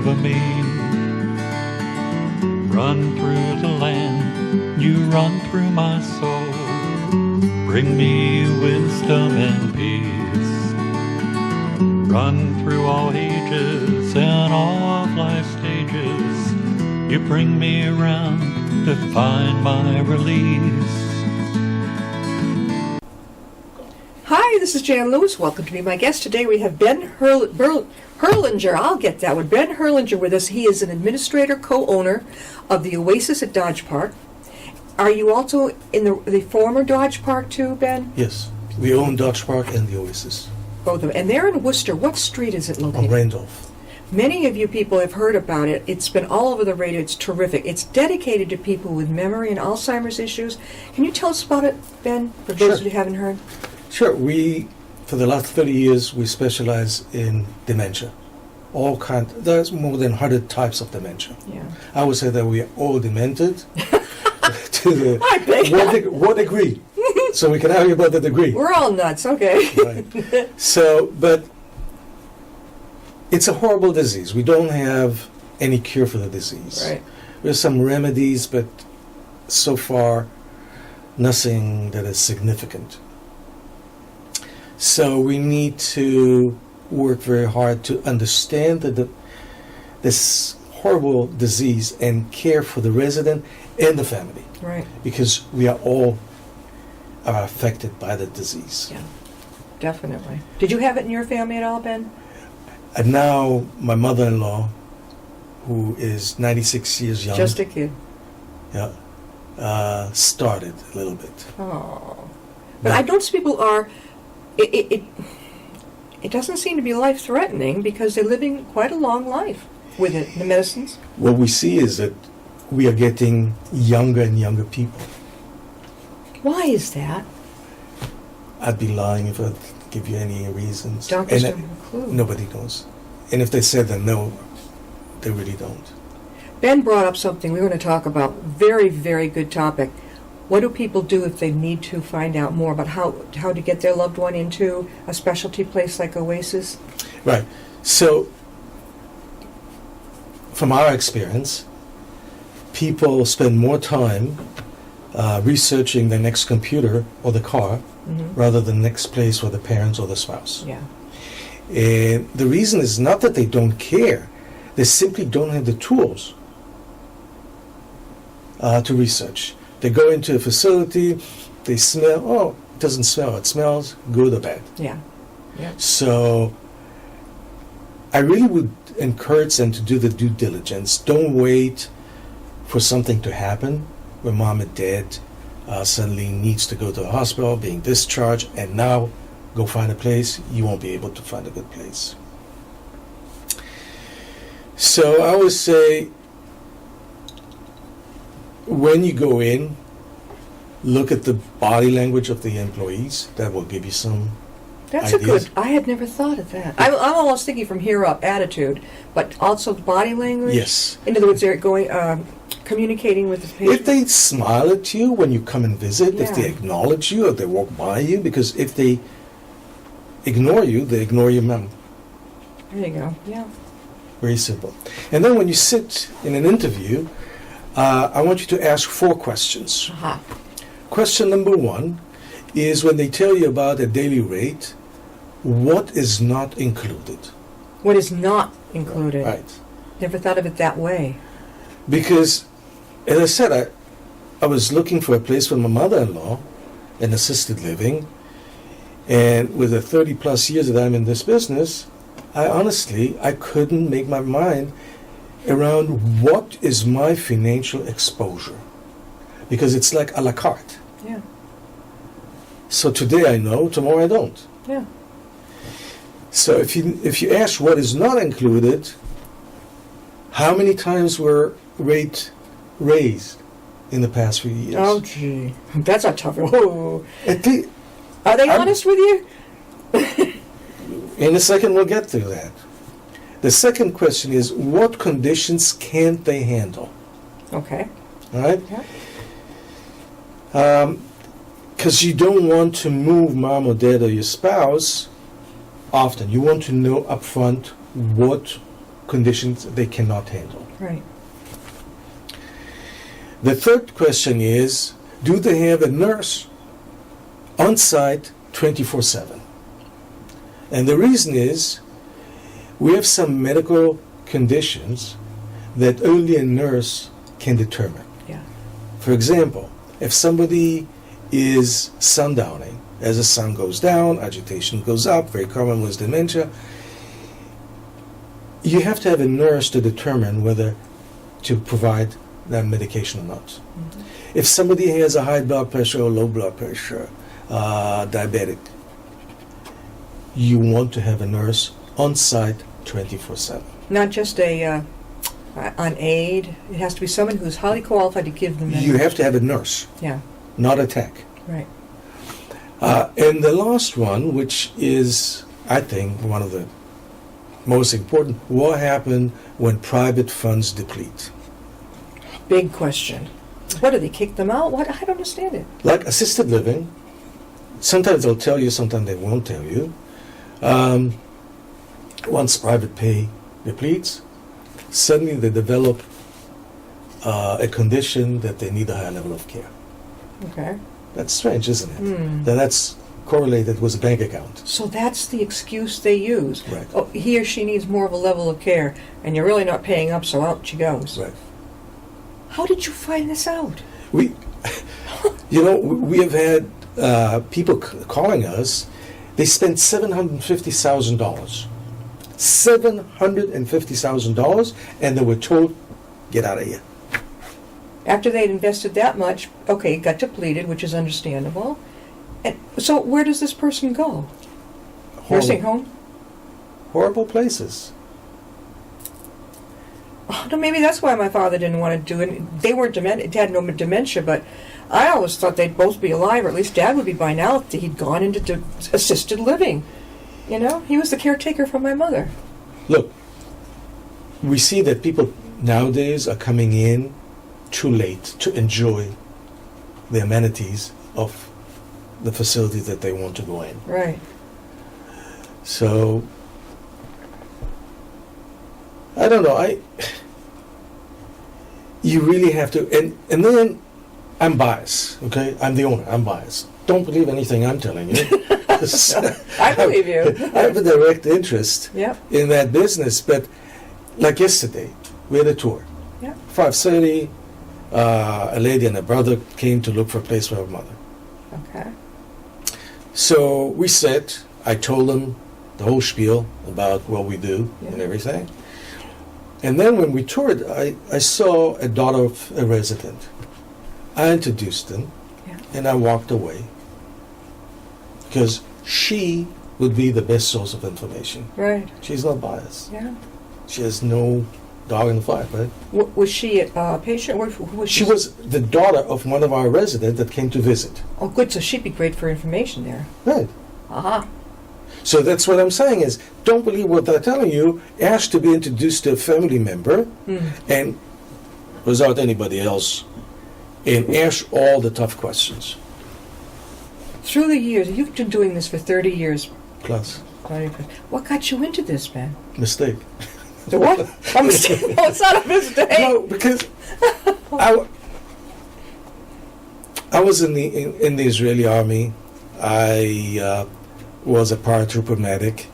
for me. Run through the land, you run through my soul. Bring me wisdom and peace. Run through all ages and all of life's stages. You bring me around to find my release. Hi, this is Jan Lewis. Welcome to be my guest. Today we have Ben Herlinger. I'll get that one. Ben Herlinger with us. He is an administrator, co-owner of the Oasis at Dodge Park. Are you also in the former Dodge Park too, Ben? Yes. We own Dodge Park and the Oasis. Both of them. And they're in Worcester. What street is it located? On Randolph. Many of you people have heard about it. It's been all over the radio. It's terrific. It's dedicated to people with memory and Alzheimer's issues. Can you tell us about it, Ben, for those of you who haven't heard? Sure. For the last 30 years, we specialize in dementia. There's more than 100 types of dementia. Yeah. I would say that we are all demented to the what degree? So we can argue about the degree. We're all nuts, okay. Right. But it's a horrible disease. We don't have any cure for the disease. Right. There's some remedies, but so far, nothing that is significant. So we need to work very hard to understand this horrible disease and care for the resident and the family. Right. Because we are all affected by the disease. Yeah, definitely. Did you have it in your family at all, Ben? And now my mother-in-law, who is 96 years young. Just a kid. Yeah. Started a little bit. Oh. But I notice people are... It doesn't seem to be life-threatening because they're living quite a long life with it, the medicines. What we see is that we are getting younger and younger people. Why is that? I'd be lying if I'd give you any reasons. Doctors don't have a clue. Nobody knows. And if they said that no, they really don't. Ben brought up something we want to talk about. Very, very good topic. What do people do if they need to find out more about how to get their loved one into a specialty place like Oasis? Right. So, from our experience, people spend more time researching their next computer or the car rather than the next place for the parents or the spouse. Yeah. And the reason is not that they don't care. They simply don't have the tools to research. They go into a facility, they smell, it doesn't smell, it smells good or bad. Yeah. Yeah. So I really would encourage them to do the due diligence. Don't wait for something to happen when mom and dad suddenly needs to go to a hospital, being discharged, and now go find a place. You won't be able to find a good place. So I would say, when you go in, look at the body language of the employees. That will give you some That's ideas. a good... I had never thought of that. I'm almost thinking from here up, attitude, but also body language? Yes. In other words, they're going... communicating with the patient? If they smile at you when you come and visit, if they acknowledge you, or they walk by you, because if they ignore you, they ignore your mem. There you go, yeah. Very simple. And then when you sit in an interview, I want you to ask 4 questions. Aha. Question number 1 is when they tell you about a daily rate, what is not included? What is not included? Right. Never thought of it that way. Because, as I said, I was looking for a place for my mother-in-law, an assisted living, and with the 30-plus years that I'm in this business, I couldn't make my mind around what is my financial exposure. Because it's like a la carte. Yeah. So today I know, tomorrow I don't. Yeah. So if you ask what is not included, how many times were rates raised in the past few years? Oh, gee. That's a tough one. Whoa. Are they I'm honest with you? In a second, we'll get to that. The second question is, what conditions can't they handle? Okay. All right? Yeah. Because you don't want to move mom or dad or your spouse often. You want to know upfront what conditions they cannot handle. Right. The third question is, do they have a nurse on site 24/7? And the reason is, we have some medical conditions that only a nurse can determine. Yeah. For example, if somebody is sundowning, as the sun goes down, agitation goes up, very common with dementia, you have to have a nurse to determine whether to provide that medication or not. Mm-hmm. If somebody has a high blood pressure or low blood pressure, diabetic, you want to have a nurse on site 24/7. Not just an aide. It has to be someone who's highly qualified to give them. You have to have a nurse, Yeah. not a tech. Right. And the last one, which is, I think, one of the most important, what happens when private funds deplete? Big question. What do they kick them out? What? I don't understand it. Like assisted living, sometimes they'll tell you, sometimes they won't tell you. Once private pay depletes, suddenly they develop a condition that they need a higher level of care. Okay. That's strange, isn't it? Hmm. That's correlated with a bank account. So that's the excuse they use. Right. Oh, he or she needs more of a level of care, and you're really not paying up, so out she goes. Right. How did you find this out? We, we have had people calling us. They spent $750,000. $750,000, and they were told, "Get out of here." After they'd invested that much, okay, it got depleted, which is understandable. And so where does this person go? Nursing home? Horrible places. Oh, no, maybe that's why my father didn't want to do it. They weren't had no dementia, but I always thought they'd both be alive, or at least Dad would be by now. He'd gone into assisted living. You know, he was the caretaker for my mother. Look, we see that people nowadays are coming in too late to enjoy the amenities of the facility that they want to go in. Right. So, I don't know. You really have to, and then I'm biased. Okay, I'm the owner. I'm biased. Don't believe anything I'm telling you. I believe you. I have a direct interest Yep. in that business, but like yesterday, we had a tour. Yep. 5:30, a lady and a brother came to look for a place for her mother. Okay. So we sat. I told them the whole spiel about what we do and Yeah. everything. And then when we toured, I saw a daughter of a resident. I introduced them, Yeah. and I walked away because she would be the best source of information. Right. She's not biased. Yeah. She has no dog in the fight, right? Was she a patient? Who was She was the daughter of one of our residents that came to visit. Oh, good. So she'd be great for information there. Right. Aha. So that's what I'm saying is, don't believe what they're telling you. Ask to be introduced to a family member, and without anybody else, and ask all the tough questions. Through the years, you've been doing this for 30 years. Plus, What got you into this, man? mistake. The what? A mistake? No, it's not a mistake. No, because I was in the Israeli army. I was a paratrooper medic.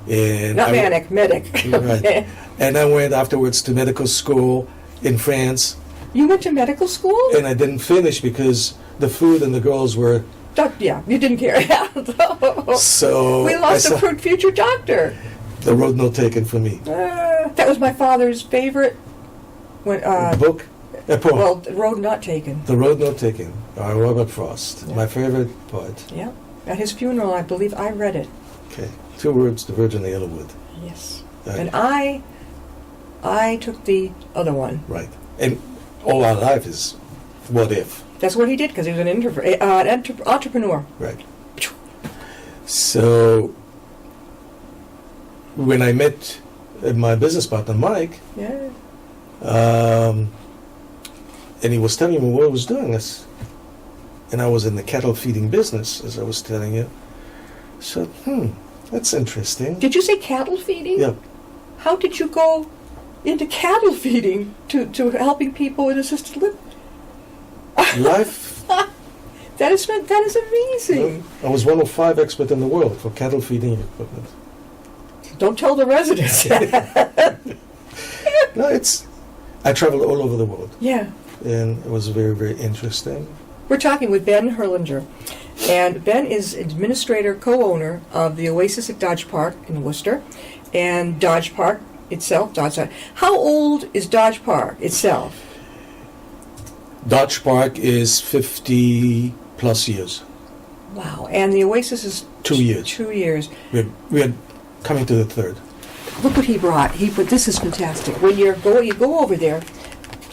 And Not manic, medic. Right. And I went afterwards to medical school in France, You went to medical school? and I didn't finish because the food and the girls were Yeah, you didn't care. so. We lost a future doctor. The road no taken for me. That was my father's favorite. When, Book? A poem. well, Road Not Taken. The Road No Taken by Robert Frost, Yeah. my favorite poet. Yeah. At his funeral, I believe I read it. Okay, 2 words, The Virgin of Yellowwood. Yes. Right. And I took the other one. Right. And all our life is what if. That's what he did because he was an entrepreneur. Right. So when I met my business partner, Mike, Yeah. and he was telling me what I was doing, and I was in the cattle feeding business, as I was telling you. So, that's interesting. Did you say cattle feeding? Yeah. how did you go into cattle feeding to helping people with assisted living? Life. That is amazing. I was one of 5 experts in the world for cattle feeding equipment. Don't tell the residents. No, I traveled all over the world, Yeah. and it was very, very interesting. We're talking with Ben Herlinger, and Ben is administrator, co-owner of the Oasis at Dodge Park in Worcester, and Dodge Park itself. How old is Dodge Park itself? Dodge Park is 50 plus years. Wow. And the Oasis is 2 years. 2 years. We're coming to the 3rd. Look what he brought. This is fantastic. When you go over there,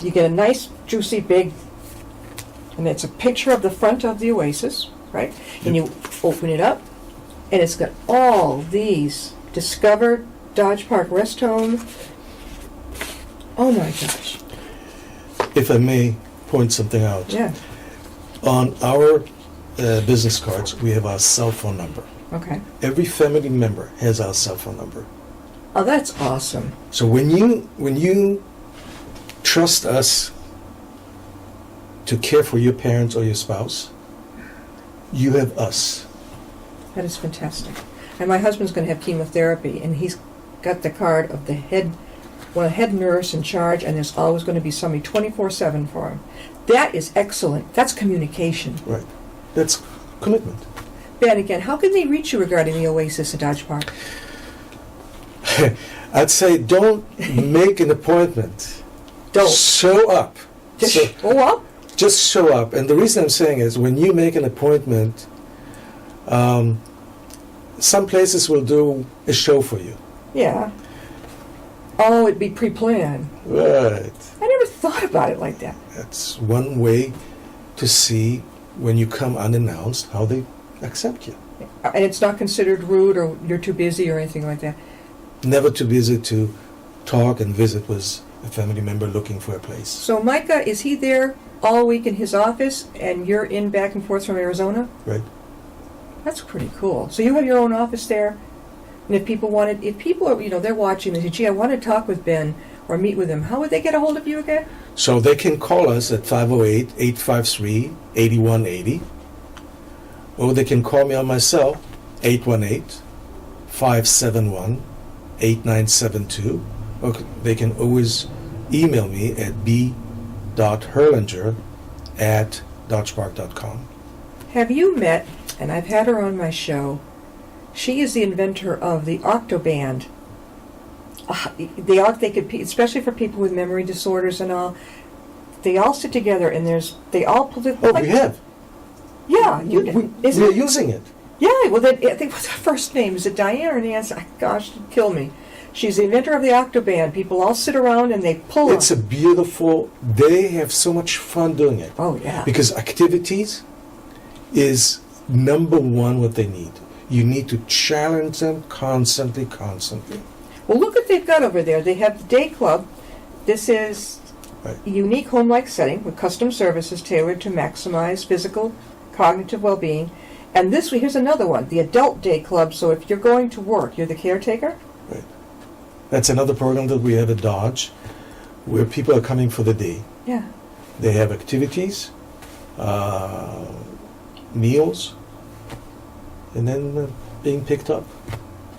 you get a nice, juicy, big, and it's a picture of the front of the Oasis, right? And you open it up, and it's got all these Discover Dodge Park Rest Home. Oh my gosh. If I may point something out. Yeah. On our business cards, we have our cell phone number. Okay. Every family member has our cell phone number. Oh, that's awesome. So when you trust us to care for your parents or your spouse, you have us. That is fantastic. And my husband's going to have chemotherapy, and he's got the card of the head nurse in charge, and there's always going to be somebody 24/7 for him. That is excellent. That's communication. Right. That's commitment. Ben, again, how can they reach you regarding the Oasis at Dodge Park? I'd say don't make an appointment. Don't. Show up. Just So- show up? Just show up. And the reason I'm saying is when you make an appointment, some places will do a show for you. Yeah. Oh, it'd be pre-planned. Right. I never thought about it like that. That's one way to see when you come unannounced how they accept you. And it's not considered rude or you're too busy or anything like that. Never too busy to talk and visit with a family member looking for a place. So Micah, is he there all week in his office and you're in back and forth from Arizona? Right. That's pretty cool. So you have your own office there? And if people are, they're watching, they say, gee, I want to talk with Ben or meet with him, how would they get a hold of you again? So they can call us at 508-853-8180, or they can call me on my cell, 818-571-8972, or they can always email me at b.herlinger@dodgepark.com. Have you met, and I've had her on my show, she is the inventor of the Octoband. They could, especially for people with memory disorders and all, they all sit together and they all pull it. Oh, we have. Yeah, We're using it. Yeah, well, I think what's her first name? Is it Diane or Nancy? Gosh, it'd kill me. She's the inventor of the Octoband. People all sit around and they pull It's a beautiful, they have so much fun doing it. Oh, yeah. Because activities is number one what they need. You need to challenge them constantly. Well, look what they've got over there. They have the day club. This is Right. a unique home-like setting with custom services tailored to maximize physical, cognitive well-being. And here's another one, the adult day club. So if you're going to work, you're the caretaker. Right. That's another program that we have at Dodge, where people are coming for the day. Yeah. They have activities, meals, and then being picked up.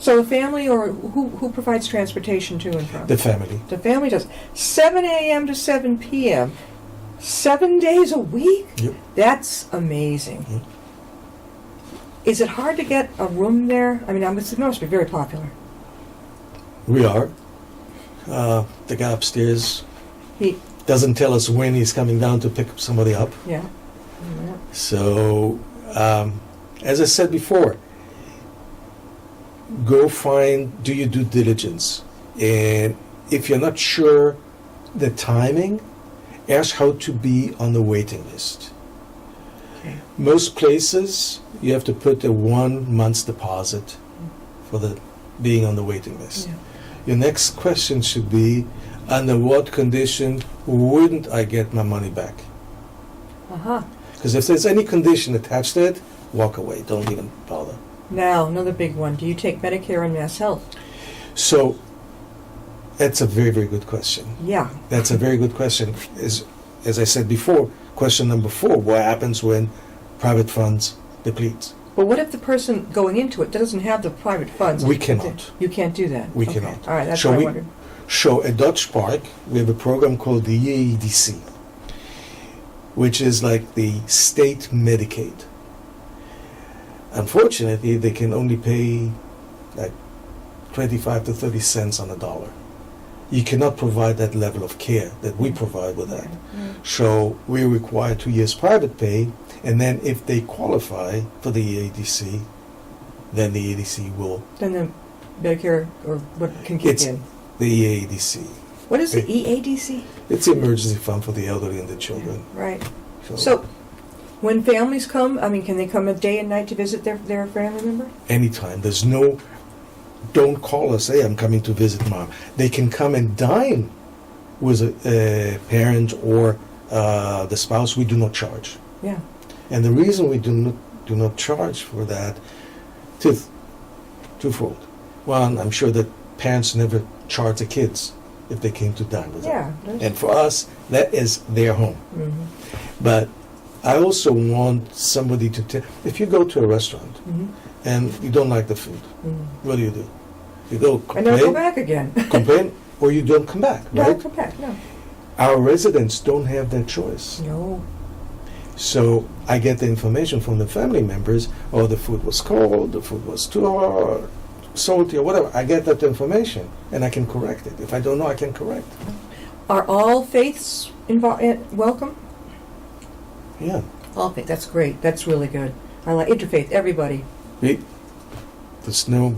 So the family, or who provides transportation to and from? The family. The family does. 7 a.m. to 7 p.m. 7 days a week? Yep. That's amazing. Yep. Is it hard to get a room there? I mean, it must be very popular. We are. The guy upstairs He, doesn't tell us when he's coming down to pick somebody up. yeah. Yeah. So, as I said before, do your due diligence. And if you're not sure the timing, ask how to be on the waiting list. Okay. Most places, you have to put a 1 month's deposit for the being on the waiting list. Yeah. Your next question should be, under what condition wouldn't I get my money back? Uh-huh. Because if there's any condition attached to it, walk away. Don't even bother. Now, another big one. Do you take Medicare and Mass Health? So, That's a very, very good question. Yeah. That's a very good question. As I said before, question number 4, what happens when private funds deplete? But what if the person going into it doesn't have the private funds? We cannot. You can't do that? We Okay. cannot. All right, that's So what I we- wondered. So at Dutch Park, we have a program called the EADC, which is like the state Medicaid. Unfortunately, they can only pay like 25 to 30 cents on the dollar. You cannot provide that level of care that we provide with that. So we require 2 years private pay, and then if they qualify for the EADC, then the EADC will, Then the Medicare, or what can kick It's- in? the EADC. What is the it- EADC? It's the emergency fund for the elderly and the children. Right. So, when families come, I mean, can they come a day and night to visit their family member? Anytime. There's no, don't call us, hey, I'm coming to visit mom. They can come and dine with a parent or the spouse. We do not charge. Yeah. And the reason we do not charge for that, twofold. One, I'm sure that parents never charge the kids if they came to dine with them. Yeah. And for us, that is their home. Mm-hmm. But I also want somebody to tell, if you go to a restaurant Mm-hmm. and you don't like the food, Mm-hmm. what do? You go And don't go complain, back again. complain, or you don't come back, No, right? come back. No. Our residents don't have that choice. No. So I get the information from the family members, oh, the food was cold, the food was too hard, salty, or whatever. I get that information, and I can correct it. If I don't know, I can correct. Are all faiths welcome? Yeah. All faith. That's great. That's really good. I like interfaith. Everybody. There's no.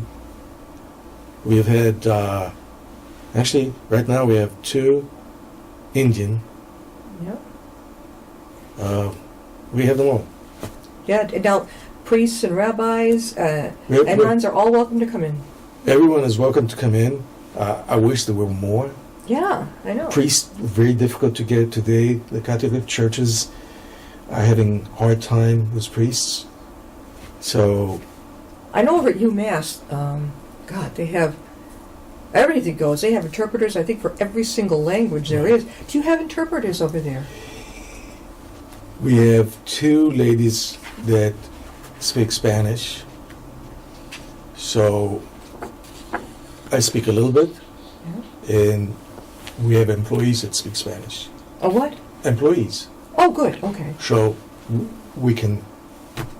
We have had, actually, right now we have 2 Indian. Yeah. We have them all. Yeah. And now, priests and rabbis We- and we- nuns are all welcome to come in. Everyone is welcome to come in. I wish there were more. Yeah, I know. Priests, very difficult to get today. The Catholic churches are having hard time with priests. So, I know over at UMass, God, they have everything goes. They have interpreters, I think, for every single language there is. Do you have interpreters over there? we have 2 ladies that speak Spanish. So, I speak a little bit, and we have employees that speak Spanish. Oh, what? Employees. Oh, good. Okay. So, we can,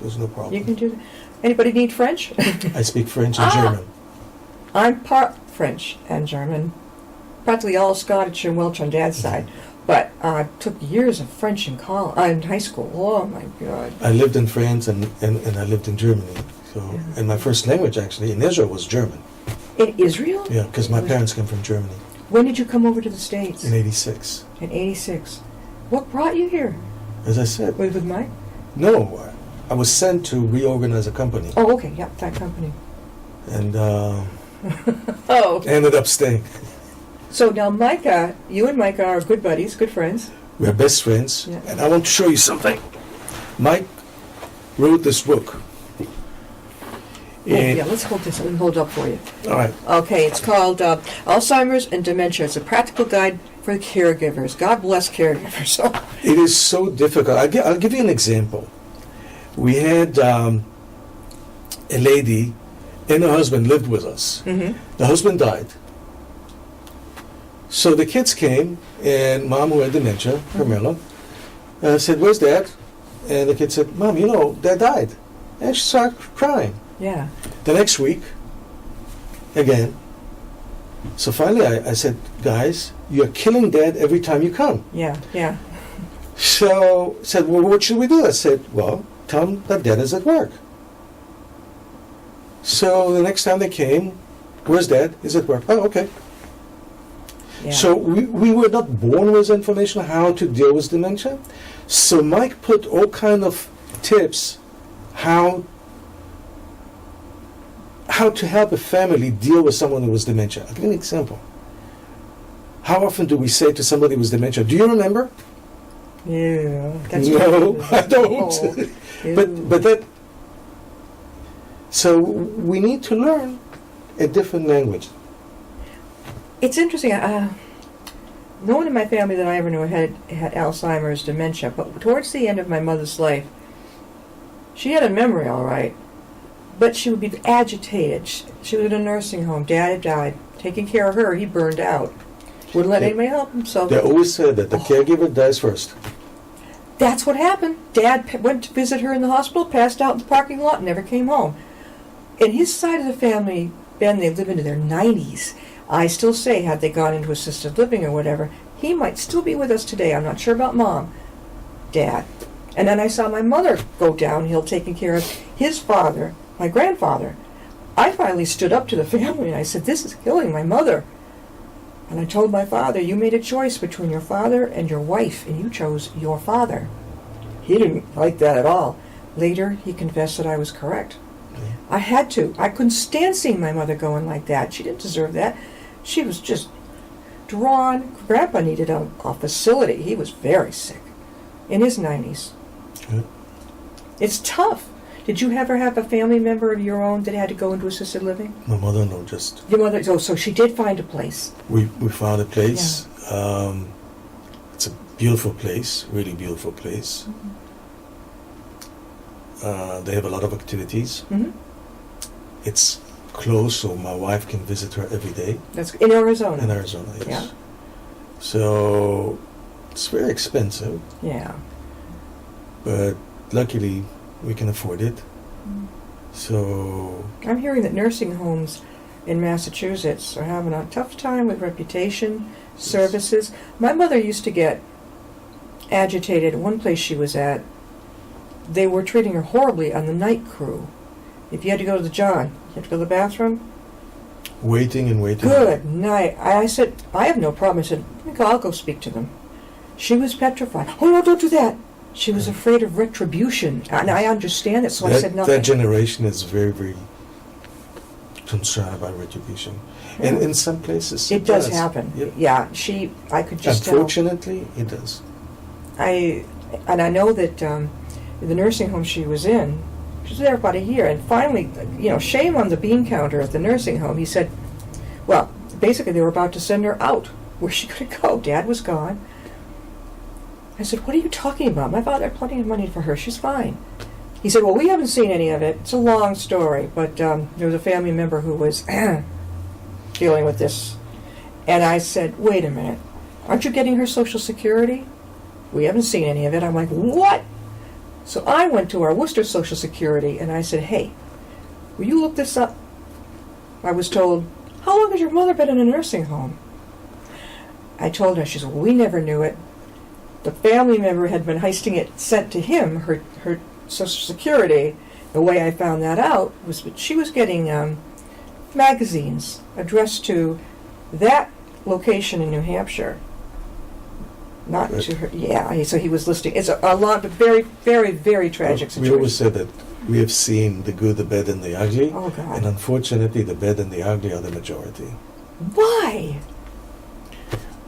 there's no problem. You can do that. Anybody need French? I speak French and German. I'm part French and German. Practically all Scottish and Welsh on Dad's side. But I took years of French in high school. Oh, my God. I lived in France and I lived in Germany. So, and my first language actually in Israel was German. In Israel? Yeah, because my parents came from Germany When did you come over to the States? in '86. In 86. What brought you here? As I said, With Mike? no, I was sent to reorganize a company, Oh, okay. Yep, that company. and Oh. ended up staying. So now Micah, you and Micah are good buddies, good friends. We're best friends, Yeah. and I want to show you something. Mike wrote this book. Oh, yeah, let's hold this. Let me hold it up for you. All right. Okay, it's called Alzheimer's and Dementia. It's a practical guide for caregivers. God bless caregivers. So, It is so difficult. I'll give you an example. We had a lady and her husband lived with us. Mhm. The husband died. So the kids came, and Mom, who had dementia, Carmela, said, "Where's Dad?" And the kid said, "Mom, Dad died." And she started crying. yeah. The next week, again. So finally I said, "Guys, you're killing Dad every time you come." Yeah, yeah. So said, "Well, what should we do?" I said, "Well, tell them that Dad is at work." So the next time they came, "Where's Dad?" "He's at work." "Oh, okay." Yeah. So we were not born with information how to deal with dementia. So Mike put all kind of tips how to help a family deal with someone who was dementia. I'll give you an example. How often do we say to somebody with dementia, "Do you remember?" Yeah. That's No, right. I don't. Oh, But that. So we need to learn a different language. It's interesting. No one in my family that I ever knew had Alzheimer's, dementia, but towards the end of my mother's life, she had a memory all right, but she would be agitated. She was in a nursing home. Dad had died. Taking care of her, he burned out. Wouldn't let anybody help him. So They always said that the caregiver dies first. that's what happened. Dad went to visit her in the hospital, passed out in the parking lot, and never came home. In his side of the family, Ben, they live into their 90s. I still say, had they gone into assisted living or whatever, he might still be with us today. I'm not sure about Mom, Dad. And then I saw my mother go downhill taking care of his father, my grandfather. I finally stood up to the family and I said, this is killing my mother. And I told my father, you made a choice between your father and your wife, and you chose your father. He didn't like that at all. Later, he confessed that I was correct. I had to. I couldn't stand seeing my mother going like that. She didn't deserve that. She was just drawn. Grandpa needed a facility. He was very sick in his 90s. Yeah. It's tough. Did you ever have a family member of your own that had to go into assisted living? My mother, no, just... Your mother, so she did find a place. We found a place. It's a beautiful place, really beautiful place. They have a lot of activities. Mm-hmm. It's close, so my wife can visit her every day. That's in Arizona. In Arizona, yes. Yeah. So it's very expensive, Yeah. but luckily we can afford it. So I'm hearing that nursing homes in Massachusetts are having a tough time with reputation, services. My mother used to get agitated at one place she was at. They were treating her horribly on the night crew. If you had to go to the John, you had to go to the bathroom. waiting and waiting. Good night. I said, I have no problem. I said, I'll go speak to them. She was petrified. Oh, no, don't do that. She was afraid of retribution. And I understand it, so I said nothing. That generation is very, very concerned about retribution. Yeah. And in some places It does happen. Yeah. Yeah, I could just tell. Unfortunately, it does. I know that the nursing home she was in, she was there about a year, and finally, shame on the bean counter at the nursing home. He said, well, basically they were about to send her out. Where's she going to go? Dad was gone. I said, what are you talking about? My father had plenty of money for her. She's fine. He said, well, we haven't seen any of it. It's a long story, but there was a family member who was dealing with this. And I said, wait a minute. Aren't you getting her Social Security? We haven't seen any of it. I'm like, what? So I went to our Worcester Social Security, and I said, hey, will you look this up? I was told, how long has your mother been in a nursing home? I told her. She said, well, we never knew it. The family member had been heisting it, sent to him, her Social Security. The way I found that out was that she was getting magazines addressed to that location in New Hampshire. Not Right. to her. Yeah, so he was listing. It's a lot, but very, very, very tragic We situation. always said that we have seen the good, the bad, and the ugly. Oh, God. And unfortunately, the bad and the ugly are the majority. Why?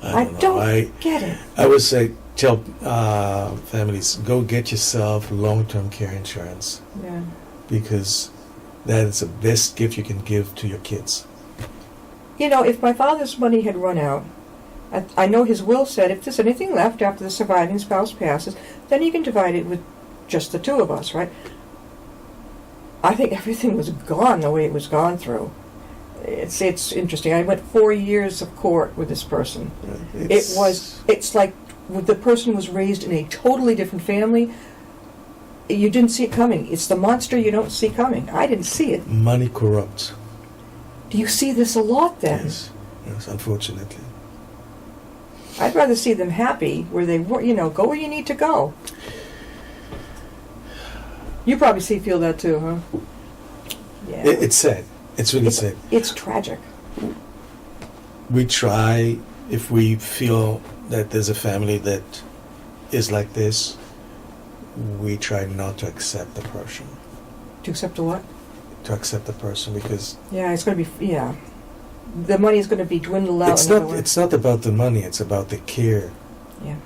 I don't know. get it. I would say tell families, go get yourself long-term care insurance, Yeah. because that is the best gift you can give to your kids. If my father's money had run out, I know his will said if there's anything left after the surviving spouse passes, then you can divide it with just the two of us, right? I think everything was gone the way it was gone through. It's interesting. I went 4 years of court with this person. It's like the person was raised in a totally different family. You didn't see it coming. It's the monster you don't see coming. I didn't see it. Money corrupts. Do you see this a lot then? Yes, unfortunately. I'd rather see them happy where they were, go where you need to go. You probably feel that too, huh? Yeah. It's sad. It's really sad. It's tragic. We try, if we feel that there's a family that is like this, we try not to accept the person. To accept a what? To accept the person, because Yeah, it's going to be, the money is going to be dwindled out. it's not about the money, it's about the care. Yeah.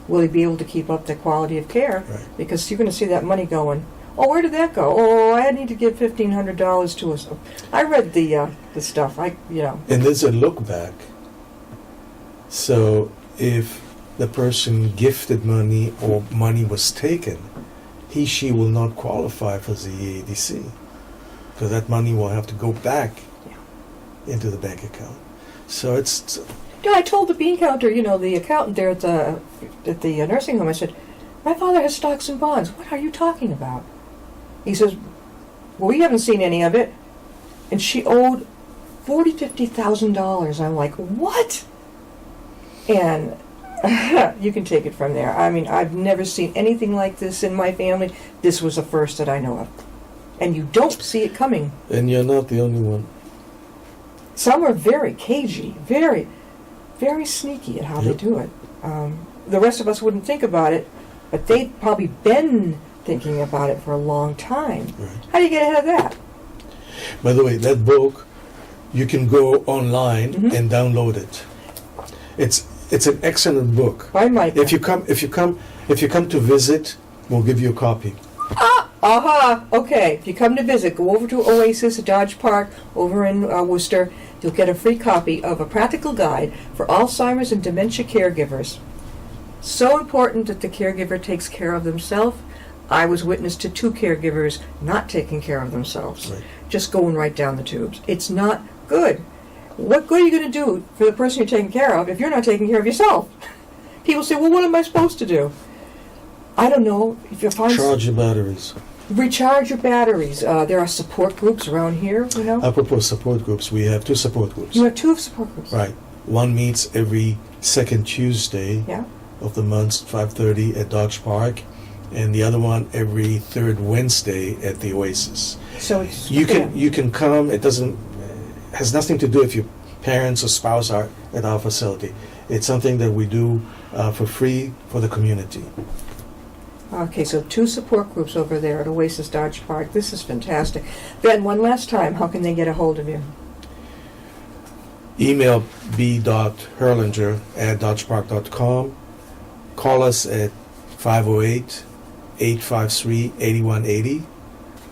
Will he be able to keep up the quality of care? Right. Because you're going to see that money going. Oh, where did that go? Oh, I need to give $1,500 to us. I read the stuff. And there's a look back. So if the person gifted money or money was taken, she will not qualify for the EADC because that money will have to go back into the bank account. So it's. Yeah, I told the bean counter, the accountant there at the nursing home. I said, "My father has stocks and bonds. What are you talking about?" He says, "Well, we haven't seen any of it." And she owed $50,000. I'm like, "What?" And you can take it from there. I mean, I've never seen anything like this in my family. This was the first that I know of. And you don't see it coming. And you're not the only one. Some are very cagey, very, very sneaky at how they do it. The rest of us wouldn't think about it, but they've probably been thinking about it for a long time. Right. How do you get ahead of that? By the way, that book, you can go online and download it. It's an excellent book. By Mike. If you come to visit, we'll give you a copy. Okay. If you come to visit, go over to Oasis at Dodge Park over in Worcester. You'll get a free copy of a practical guide for Alzheimer's and dementia caregivers. So important that the caregiver takes care of themselves. I was witness to 2 caregivers not taking care of themselves, Right. just going right down the tubes. It's not good. What good are you going to do for the person you're taking care of if you're not taking care of yourself? People say, well, what am I supposed to do? I don't know. If you find Charge your batteries. recharge your batteries. There are support groups around here, Apropos support groups, we have 2 support groups. You have 2 support groups. Right. One meets every second Tuesday Yeah. of the month, 5:30 at Dodge Park, and the other one every third Wednesday at the Oasis. So it's You can come. It has nothing to do if your parents or spouse are at our facility. It's something that we do for free for the community. Okay, so 2 support groups over there at Oasis Dodge Park. This is fantastic. Ben, one last time, how can they get a hold of you? Email b.herlinger@dodgepark.com. Call us at 508-853-8180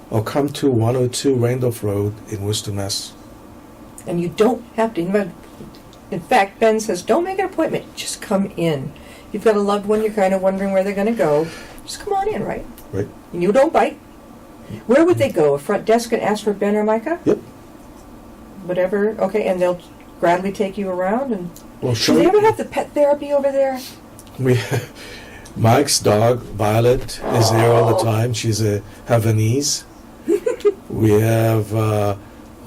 or come to 102 Randolph Road in Worcester, Mass. And you don't have to. In fact, Ben says, don't make an appointment. Just come in. You've got a loved one, you're kind of wondering where they're going to go. Just come on in, right? Right. And you don't bite. Where would they go? A front desk and ask for Ben or Micah? Yep. Whatever. Okay, and they'll gladly take you around. And Well, do they ever have the pet therapy over there? Mike's dog, Violet, is there all the time. She's a Havanese. We have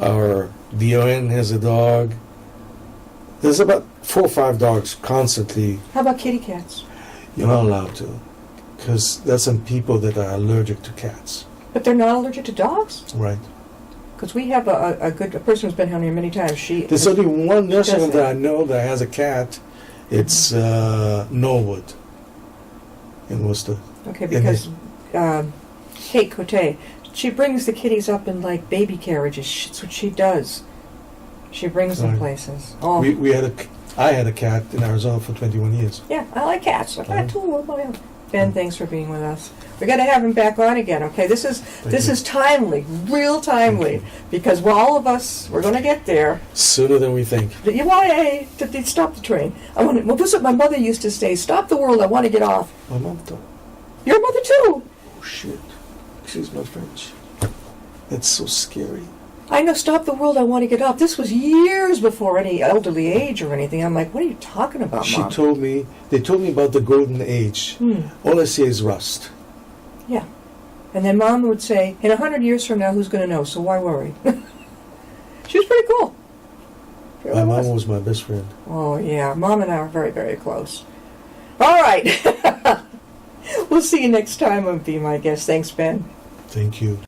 our Dion has a dog. There's about 4 or 5 dogs constantly. How about kitty cats? You're not allowed to, because there's some people that are allergic to cats. But they're not allergic to dogs? Right. Because we have a person who's been down here many times. There's only one nursing home does that I know that has a cat. It's Norwood in Worcester. Okay, because Kate Cote, she brings the kitties up in like baby carriages. That's what she does. She brings them Right. places. Oh, I had a cat in Arizona for 21 years. yeah, I like cats. I've got 2 of my own. Ben, thanks for being with us. We got to have him back on again. Okay, this is timely, real timely, because all of us we're going to get there. Sooner than we think. You want to stop the train? Well, this is what my mother used to say: "Stop the world. I want to get off." My mom thought, Your mother too. oh shit, excuse my French. That's so scary. I know, stop the world, I want to get off. This was years before any elderly age or anything. I'm like, what are you talking about, Mom? They told me about the golden age. All I see is rust. Yeah. And then Mom would say, in 100 years from now, who's going to know? So why worry? She was pretty cool. My mom was my best friend. Oh, yeah. Mom and I are very, very close. All right. We'll see you next time on Be My Guest. Thanks, Ben. Thank you.